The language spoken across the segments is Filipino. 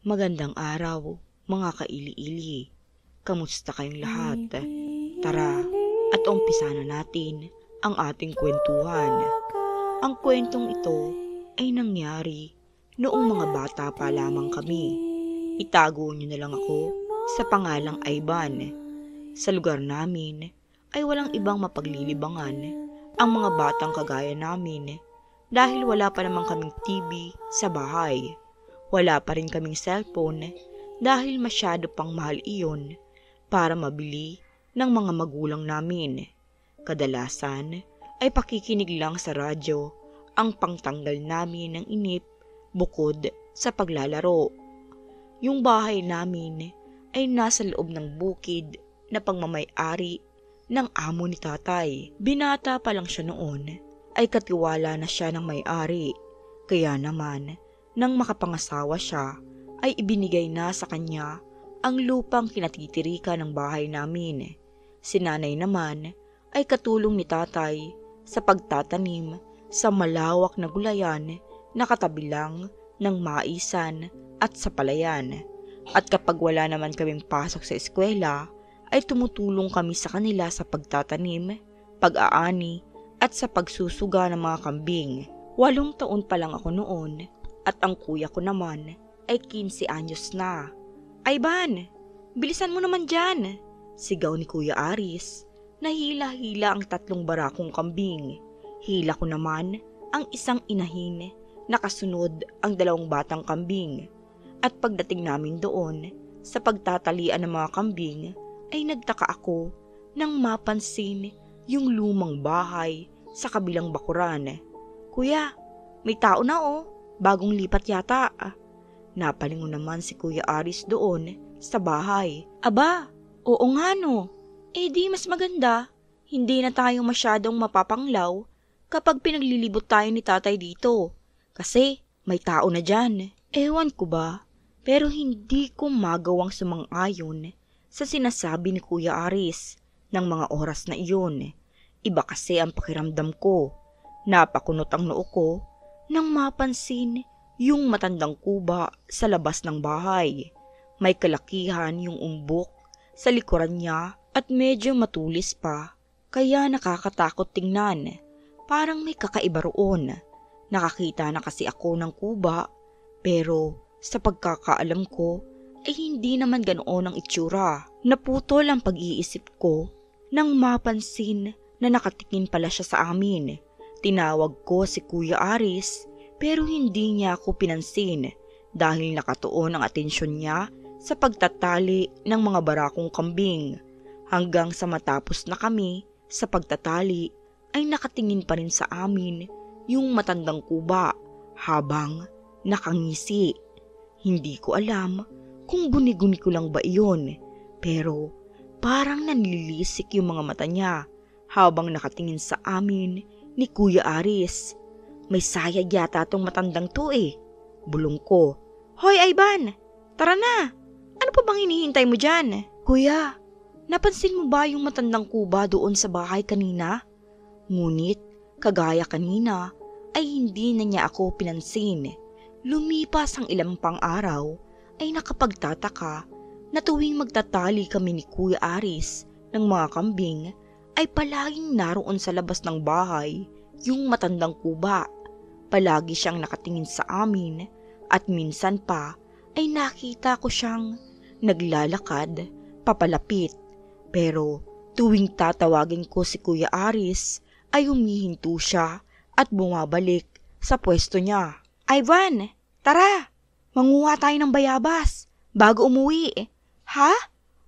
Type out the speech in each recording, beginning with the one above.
Magandang araw, mga kaili-ili. Kamusta kayong lahat? Tara, at umpisa na natin ang ating kwentuhan. Ang kwentong ito ay nangyari noong mga bata pa lamang kami. Itago niyo na lang ako sa pangalang Ivan. Sa lugar namin ay walang ibang mapaglilibangan ang mga batang kagaya namin dahil wala pa naman kaming TV sa bahay. Wala pa rin kaming cellphone dahil masyado pang mahal iyon para mabili ng mga magulang namin. Kadalasan ay pakikinig lang sa radyo ang pangtanggal namin ng inip bukod sa paglalaro. Yung bahay namin ay nasa loob ng bukid na pagmamay-ari ng amo ni tatay. Binata pa lang siya noon ay katiwala na siya ng may-ari. Kaya naman, nang makapangasawa siya, ay ibinigay na sa kanya ang lupang kinatitirikan ng bahay namin. Si nanay naman ay katulong ni tatay sa pagtatanim sa malawak na gulayan na katabi lang ng maisan at sa palayan. At kapag wala naman kaming pasok sa eskwela, ay tumutulong kami sa kanila sa pagtatanim, pag-aani at sa pagsusuga ng mga kambing. 8 taon pa lang ako noon. At ang kuya ko naman ay 15 anyos na. Ivan, bilisan mo naman dyan, sigaw ni Kuya Aris. Nahila-hila ang 3 barakong kambing. Hila ko naman ang isang inahin na kasunod ang 2 batang kambing. At pagdating namin doon sa pagtatalian ng mga kambing ay nagtaka ako nang mapansin yung lumang bahay sa kabilang bakuran. Kuya, may tao na oh. Bagong lipat yata. Napalingon naman si Kuya Aris doon sa bahay. Aba, oo nga no. Di mas maganda. Hindi na tayo masyadong mapapanglaw kapag pinaglilibot tayo ni tatay dito. Kasi may tao na dyan. Ewan ko ba, pero hindi ko magawang sumang-ayon sa sinasabi ni Kuya Aris ng mga oras na iyon. Iba kasi ang pakiramdam ko. Napakunot ang noo ko nang mapansin yung matandang kuba sa labas ng bahay. May kalakihan yung umbok sa likuran niya at medyo matulis pa, kaya nakakatakot tingnan. Parang may kakaiba roon. Nakakita na kasi ako ng kuba, pero sa pagkakaalam ko ay hindi naman ganoon ang itsura. Naputol ang pag-iisip ko nang mapansin na nakatingin pala siya sa amin. Tinawag ko si Kuya Aris pero hindi niya ako pinansin dahil nakatuon ang atensyon niya sa pagtatali ng mga barakong kambing. Hanggang sa matapos na kami sa pagtatali ay nakatingin pa rin sa amin yung matandang kuba habang nakangisi. Hindi ko alam kung guni-guni ko lang ba iyon, pero parang nanlilisik yung mga mata niya habang nakatingin sa amin ni Kuya Aris. May sayag yata tong matandang to Bulong ko. Hoy Ivan, tara na. Ano pa bang hinihintay mo dyan? Kuya, napansin mo ba yung matandang kuba doon sa bahay kanina? Ngunit, kagaya kanina, ay hindi na niya ako pinansin. Lumipas ang ilang pang araw, ay nakapagtataka na tuwing magtatali kami ni Kuya Aris ng mga kambing, ay palaging naroon sa labas ng bahay yung matandang kuba. Palagi siyang nakatingin sa amin at minsan pa ay nakita ko siyang naglalakad papalapit. Pero tuwing tatawagin ko si Kuya Aris ay humihinto siya at bumabalik sa pwesto niya. Ivan, tara! Manguha tayo ng bayabas bago umuwi. Ha?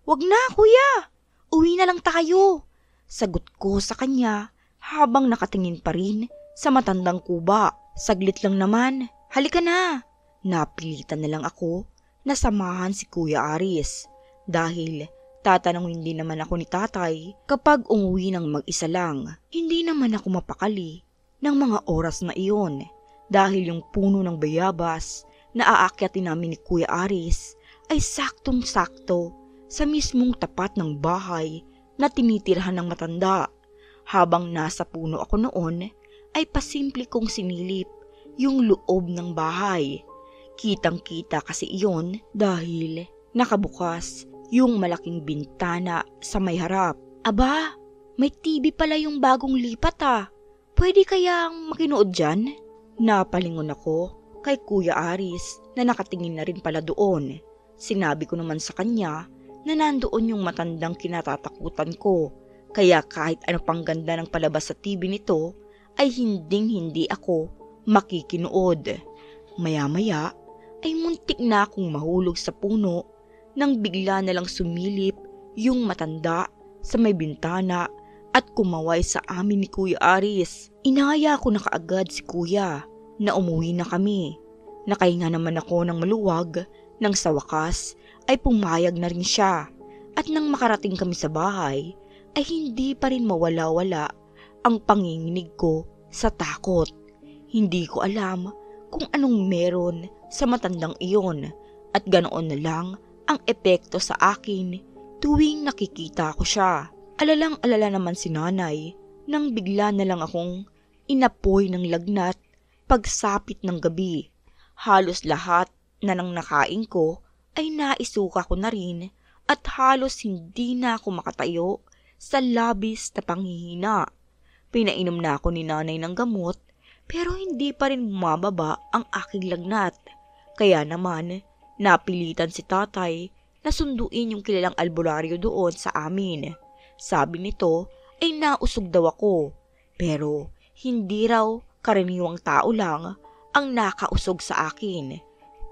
Wag na kuya! Uwi na lang tayo! Sagot ko sa kanya habang nakatingin pa rin sa matandang kuba. Saglit lang naman, halika na. Napilitan na lang ako na samahan si Kuya Aris dahil tatanungin din naman ako ni tatay kapag umuwi ng mag-isa lang. Hindi naman ako mapakali ng mga oras na iyon dahil yung puno ng bayabas na aakyatin namin ni Kuya Aris ay saktong-sakto sa mismong tapat ng bahay na tinitirhan ng matanda. Habang nasa puno ako noon, ay pasimple kong sinilip yung loob ng bahay. Kitang-kita kasi iyon dahil nakabukas yung malaking bintana sa may harap. Aba, may TV pala yung bagong lipat ah. Pwede kayang makinood dyan? Napalingon ako kay Kuya Aris na nakatingin na rin pala doon. Sinabi ko naman sa kanya na nandoon yung matandang kinatatakutan ko. Kaya kahit ano pang ganda ng palabas sa TV nito ay hindi ako makikinood. Maya-maya ay muntik na akong mahulog sa puno nang bigla na lang sumilip yung matanda sa may bintana at kumaway sa amin ni Kuya Aris. Inaya ko na kaagad si Kuya na umuwi na kami. Nakahinga naman ako ng maluwag nang sa wakas ay pumayag na rin siya. At nang makarating kami sa bahay ay hindi pa rin mawala-wala ang panginginig ko sa takot. Hindi ko alam kung anong meron sa matandang iyon at ganoon na lang ang epekto sa akin tuwing nakikita ko siya. Alalang-alala naman si nanay nang bigla na lang akong inapoy ng lagnat pagsapit ng gabi. Halos lahat na ng nakain ko ay naisuka ko na rin at halos hindi na ako makatayo sa labis na panghihina. Pinainom na ako ni nanay ng gamot pero hindi pa rin bumababa ang aking lagnat. Kaya naman napilitan si tatay na sunduin yung kilalang albularyo doon sa amin. Sabi nito ay nausog daw ako pero hindi raw karaniwang tao lang ang nakausog sa akin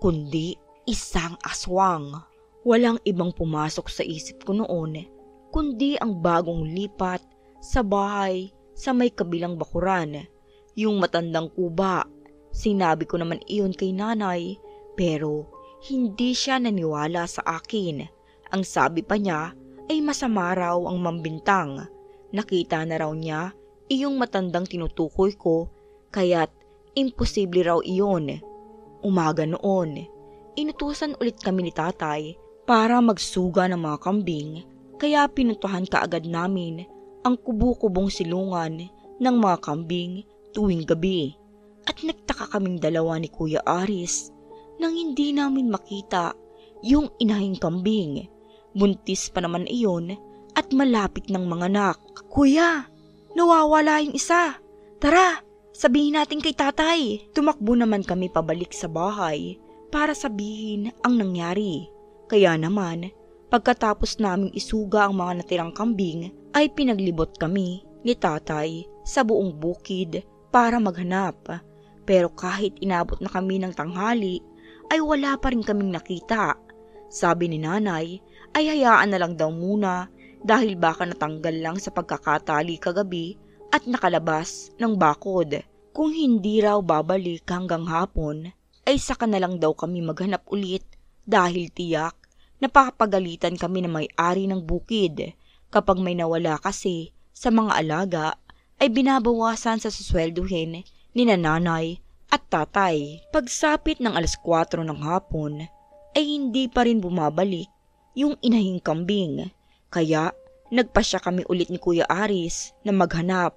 kundi isang aswang. Walang ibang pumasok sa isip ko noon kundi ang bagong lipat sa bahay sa may kabilang bakuran, yung matandang kuba. Sinabi ko naman iyon kay nanay pero hindi siya naniwala sa akin. Ang sabi pa niya ay masama raw ang mambintang. Nakita na raw niya iyong matandang tinutukoy ko kaya't imposible raw iyon. Umaga noon, inutusan ulit kami ni tatay para magsuga ng mga kambing kaya pinuntahan kaagad namin ang kubo-kubong silungan ng mga kambing tuwing gabi. At nagtaka kaming dalawa ni Kuya Aris nang hindi namin makita yung inahing kambing. Buntis pa naman iyon at malapit ng mga anak. Kuya, nawawala yung isa. Tara, sabihin natin kay tatay. Tumakbo naman kami pabalik sa bahay para sabihin ang nangyari. Kaya naman, pagkatapos naming isuga ang mga natirang kambing, ay pinaglibot kami ni tatay sa buong bukid para maghanap. Pero kahit inabot na kami ng tanghali, ay wala pa rin kaming nakita. Sabi ni nanay, ay hayaan na lang daw muna dahil baka natanggal lang sa pagkakatali kagabi at nakalabas ng bakod. Kung hindi raw babalik hanggang hapon, ay saka na lang daw kami maghanap ulit dahil tiyak napapagalitan kami ng may-ari ng bukid. Kapag may nawala kasi sa mga alaga, ay binabawasan sa suswelduhin ni nanay at tatay. Pagsapit ng 4:00 ng hapon, ay hindi pa rin bumabalik yung inahing kambing. Kaya nagpasya kami ulit ni Kuya Aris na maghanap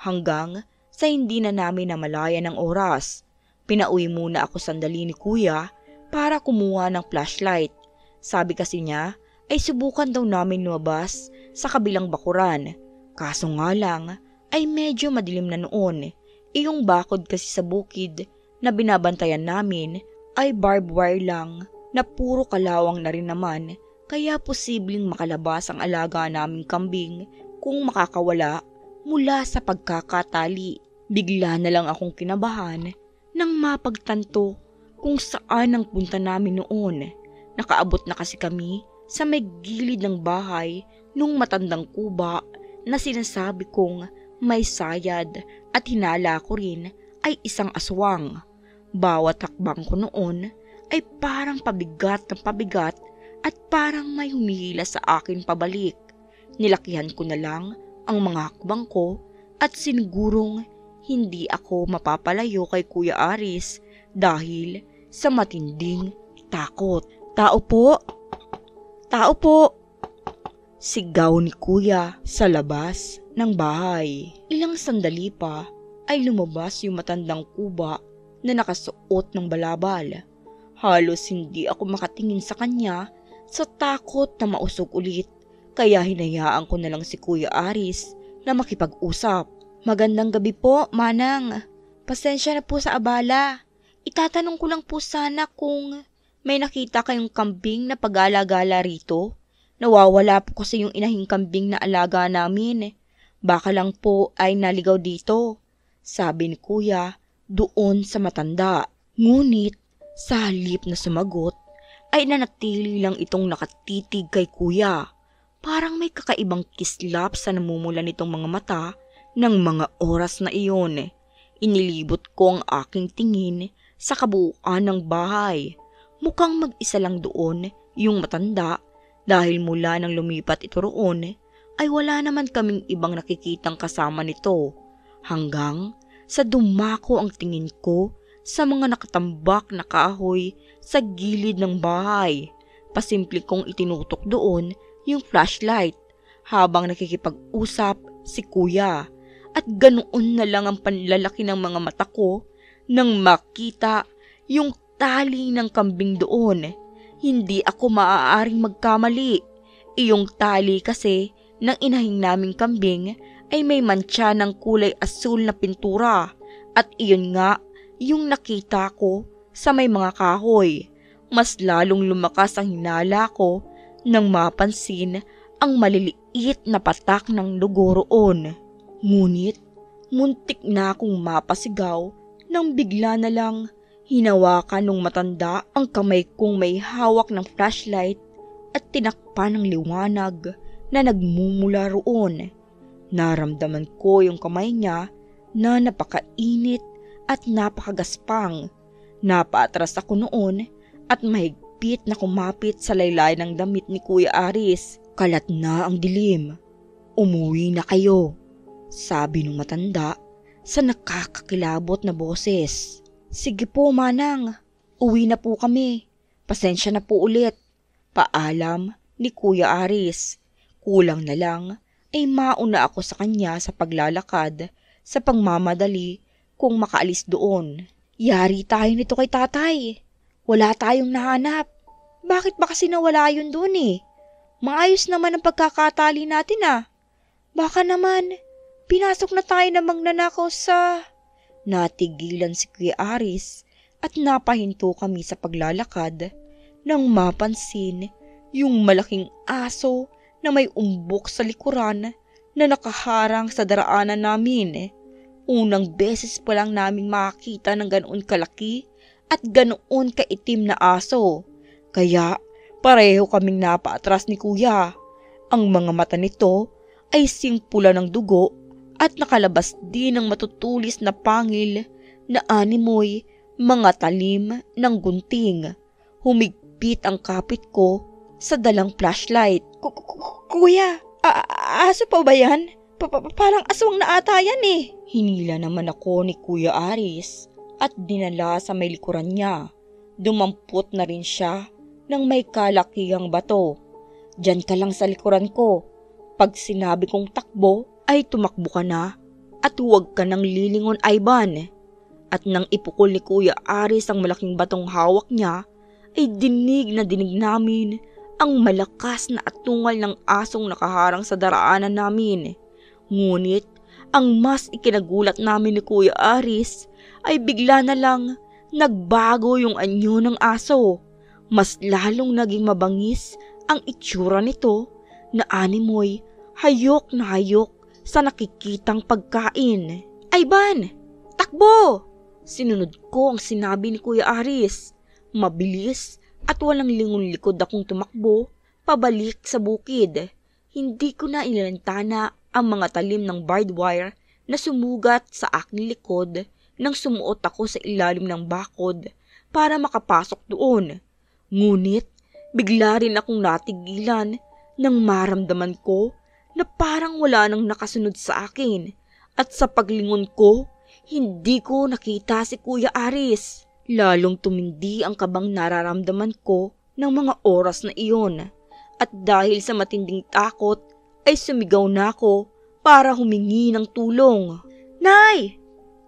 hanggang sa hindi na namin namalayan ng oras. Pinauwi muna ako sandali ni Kuya para kumuha ng flashlight. Sabi kasi niya ay subukan daw namin lumabas sa kabilang bakuran. Kaso nga lang ay medyo madilim na noon. Iyong bakod kasi sa bukid na binabantayan namin ay barbed wire lang na puro kalawang na rin naman. Kaya posibleng makalabas ang alaga naming kambing kung makakawala mula sa pagkakatali. Bigla na lang akong kinabahan nang mapagtanto kung saan ang punta namin noon. Nakaabot na kasi kami sa may gilid ng bahay nung matandang kuba na sinasabi kong may sayad at hinala ko rin ay isang aswang. Bawat hakbang ko noon ay parang pabigat ng pabigat at parang may humihila sa akin pabalik. Nilakihan ko na lang ang mga hakbang ko at sinigurong hindi ako mapapalayo kay Kuya Aris dahil sa matinding takot. Tao po! Tao po! Sigaw ni Kuya sa labas ng bahay. Ilang sandali pa ay lumabas yung matandang kuba na nakasuot ng balabal. Halos hindi ako makatingin sa kanya sa takot na mausog ulit. Kaya hinayaan ko na lang si Kuya Aris na makipag-usap. Magandang gabi po, Manang. Pasensya na po sa abala. Itatanong ko lang po sana kung may nakita kayong kambing na pag-alagala rito. Nawawala po kasi yung inahing kambing na alaga namin. Baka lang po ay naligaw dito, sabi ni Kuya doon sa matanda. Ngunit sa halip na sumagot ay nanatili lang itong nakatitig kay Kuya. Parang may kakaibang kislap sa namumula nitong mga mata ng mga oras na iyon. Inilibot ko ang aking tingin sa kabuuan ng bahay. Mukhang mag-isa lang doon yung matanda dahil mula nang lumipat ito roon ay wala naman kaming ibang nakikitang kasama nito. Hanggang sa dumako ang tingin ko sa mga nakatambak na kahoy sa gilid ng bahay. Pasimple kong itinutok doon yung flashlight habang nakikipag-usap si Kuya. At ganoon na lang ang panlalaki ng mga mata ko nang makita yung tali ng kambing doon. Hindi ako maaaring magkamali. Iyong tali kasi ng inahing naming kambing ay may mantsa ng kulay asul na pintura. At iyon nga yung nakita ko sa may mga kahoy. Mas lalong lumakas ang hinala ko nang mapansin ang maliliit na patak ng dugo roon. Ngunit muntik na akong mapasigaw nang bigla na lang hinawakan ng matanda ang kamay kong may hawak ng flashlight at tinakpan ng liwanag na nagmumula roon. Naramdaman ko yung kamay niya na napakainit at napakagaspang. Napaatras ako noon at mahigpit na kumapit sa laylay ng damit ni Kuya Aris. Kalat na ang dilim. Umuwi na kayo, sabi ng matanda sa nakakakilabot na boses. Sige po, Manang. Uwi na po kami. Pasensya na po ulit. Paalam ni Kuya Aris. Kulang na lang ay mauna ako sa kanya sa paglalakad sa pangmamadali kung makaalis doon. Yari tayo nito kay tatay. Wala tayong nahanap. Bakit ba kasi nawala yun doon eh? Maayos naman ang pagkakatali natin ah. Baka naman, pinasok na tayo na magnanakaw sa... Natigilan si Kuya Aris at napahinto kami sa paglalakad nang mapansin yung malaking aso na may umbok sa likuran na nakaharang sa daraanan namin. Unang beses pa lang naming makakita ng ganoon kalaki at ganoon kaitim na aso. Kaya pareho kaming napaatras ni Kuya. Ang mga mata nito ay simpula ng dugo at nakalabas din ng matutulis na pangil na animoy mga talim ng gunting. Humigpit ang kapit ko sa dalang flashlight. Kuya, aso pa ba yan? Parang aswang na ata yan eh. Hinila naman ako ni Kuya Aris at dinala sa may likuran niya. Dumampot na rin siya ng may kalakihang bato. Diyan ka lang sa likuran ko. Pag sinabi kong takbo ay tumakbo ka na at huwag ka nang lilingon, Ivan. At nang ipukol ni Kuya Aris ang malaking batong hawak niya ay dinig na dinig namin ang malakas na atungal ng asong nakaharang sa daraanan namin. Ngunit ang mas ikinagulat namin ni Kuya Aris ay bigla na lang nagbago yung anyo ng aso. Mas lalong naging mabangis ang itsura nito na animoy hayok na hayok sa nakikitang pagkain. Ivan, takbo! Sinunod ko ang sinabi ni Kuya Aris. Mabilis at walang lingon-likod akong tumakbo pabalik sa bukid. Hindi ko na inalantana ang mga talim ng barbed wire na sumugat sa aking likod nang sumuot ako sa ilalim ng bakod para makapasok doon. Ngunit bigla rin akong natigilan nang maramdaman ko na parang wala nang nakasunod sa akin at sa paglingon ko, hindi ko nakita si Kuya Aris. Lalong tumindi ang kabang nararamdaman ko ng mga oras na iyon at dahil sa matinding takot ay sumigaw na ako para humingi ng tulong. Nay!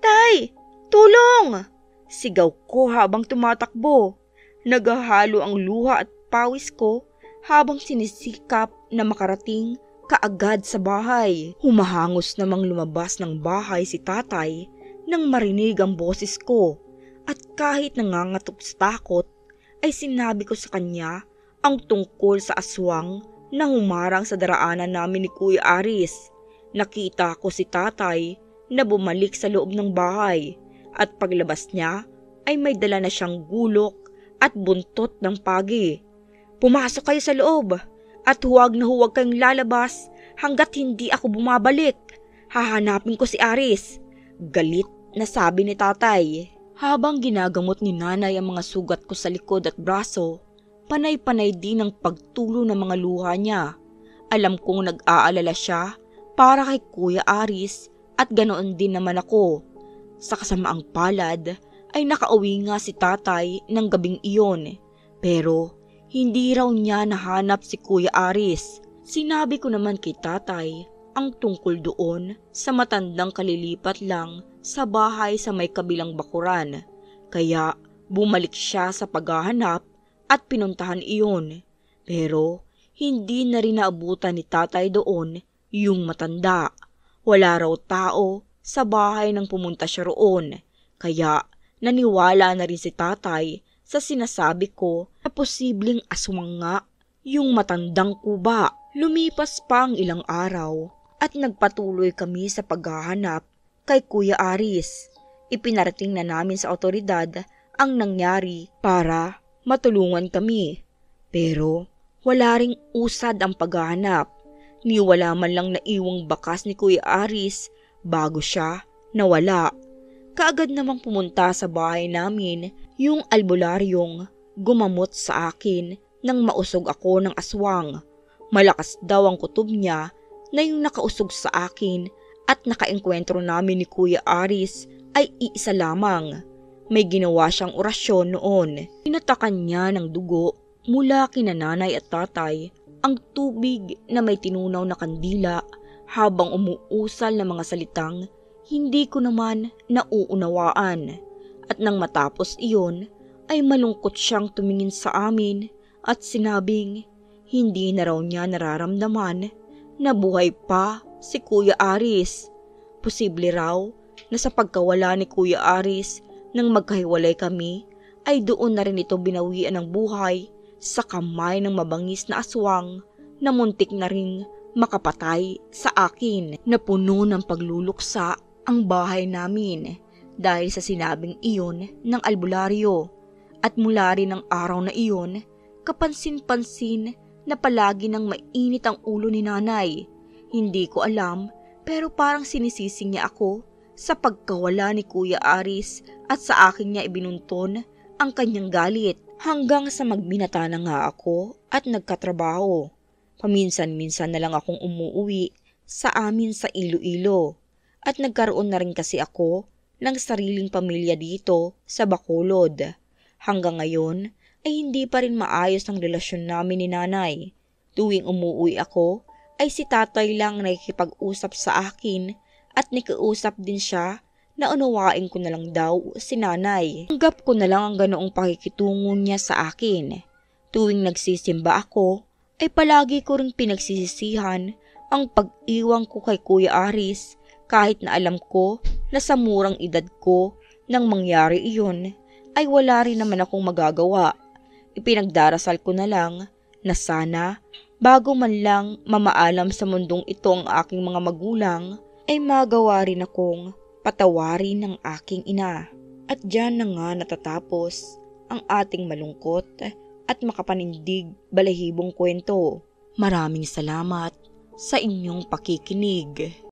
Tay! Tulong! Sigaw ko habang tumatakbo. Naghahalo ang luha at pawis ko habang sinisikap na makarating kaagad sa bahay. Humahangos namang lumabas ng bahay si tatay nang marinig ang boses ko at kahit nangangatok sa takot ay sinabi ko sa kanya ang tungkol sa aswang na humarang sa daraanan namin ni Kuya Aris. Nakita ko si tatay na bumalik sa loob ng bahay at paglabas niya ay may dala na siyang gulok at buntot ng pagi. Pumasok kayo sa loob at huwag na huwag kayong lalabas hanggat hindi ako bumabalik. Hahanapin ko si Aris. Galit na sabi ni tatay. Habang ginagamot ni nanay ang mga sugat ko sa likod at braso, panay-panay din ang pagtulo ng mga luha niya. Alam kong nag-aalala siya para kay Kuya Aris at ganoon din naman ako. Sa kasamaang palad ay nakauwi nga si tatay ng gabing iyon, pero hindi raw niya nahanap si Kuya Aris. Sinabi ko naman kay tatay ang tungkol doon sa matandang kalilipat lang sa bahay sa may kabilang bakuran. Kaya bumalik siya sa paghahanap at pinuntahan iyon. Pero hindi na rin naabutan ni tatay doon yung matanda. Wala raw tao sa bahay nang pumunta siya roon. Kaya naniwala na rin si tatay sa sinasabi ko na posibleng aswang nga yung matandang kuba. Lumipas pa ang ilang araw at nagpatuloy kami sa paghahanap kay Kuya Aris. Ipinarating na namin sa otoridad ang nangyari para matulungan kami. Pero wala ring usad ang paghahanap. Ni wala man lang naiwang bakas ni Kuya Aris bago siya nawala. Kaagad namang pumunta sa bahay namin yung albularyong gumamot sa akin nang mausog ako ng aswang. Malakas daw ang kutob niya na yung nakausog sa akin at nakaengkwentro namin ni Kuya Aris ay iisa lamang. May ginawa siyang orasyon noon. Tinatakan niya ng dugo mula kina nanay at tatay ang tubig na may tinunaw na kandila habang umuusal ng mga salitang hindi ko naman nauunawaan. At nang matapos iyon ay malungkot siyang tumingin sa amin at sinabing hindi na raw niya nararamdaman na buhay pa si Kuya Aris. Posible raw na sa pagkawala ni Kuya Aris nang magkahiwalay kami ay doon na rin ito binawian ng buhay sa kamay ng mabangis na aswang na muntik na ring makapatay sa akin. Napuno ng pagluluksa ang bahay namin dahil sa sinabing iyon ng albularyo. At mula rin ng araw na iyon, kapansin-pansin na palagi nang mainit ang ulo ni nanay. Hindi ko alam pero parang sinisisi niya ako sa pagkawala ni Kuya Aris at sa akin niya ibinunton ang kanyang galit hanggang sa magbinata na nga ako at nagkatrabaho. Paminsan-minsan na lang akong umuwi sa amin sa Iloilo at nagkaroon na rin kasi ako ng sariling pamilya dito sa Bacolod. Hanggang ngayon ay hindi pa rin maayos ang relasyon namin ni nanay. Tuwing umuwi ako ay si tatay lang nakikipag-usap sa akin at nakiusap din siya na unawain ko na lang daw si nanay. Tanggap ko na lang ang ganoong pakikitungo niya sa akin. Tuwing nagsisimba ako ay palagi ko rin pinagsisisihan ang pag-iwang ko kay Kuya Aris kahit na alam ko na sa murang edad ko nang mangyari iyon ay wala rin naman akong magagawa. Ipinagdarasal ko na lang na sana bago man lang mamaalam sa mundong ito ang aking mga magulang ay magawa rin akong patawarin ng aking ina. At diyan na nga natatapos ang ating malungkot at makapanindig balahibong kwento. Maraming salamat sa inyong pakikinig.